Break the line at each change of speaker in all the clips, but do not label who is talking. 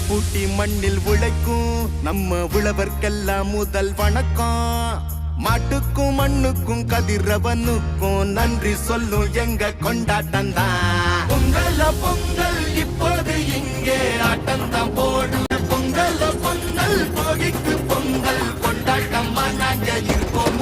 பூட்டி மண்ணில் உழைக்கும் நம்ம உழவர்க்கெல்லாம் முதல் வணக்கம். மாட்டுக்கும் மண்ணுக்கும் கதிரவனுக்கும் நன்றி சொல்லும் எங்க கொண்டாட்டம் தான். பொங்கல் பொங்கல் இப்போது இங்கே ஆட்டம் தான் போடும். பொங்கல் பொங்கல் போகிக்கு பொங்கல் கொண்டாட்டமா நாங்க இருப்போம்.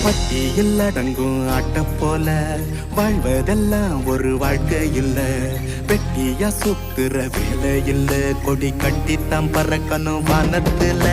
பட்டியில் அடங்கும் ஆட்டம் போல வாழ்வதெல்லாம் ஒரு வாழ்க்கை இல்ல. வெட்டியா சுத்துற வேலை இல்ல, கொடி கட்டித்தான் பறக்கணும் வானத்துல.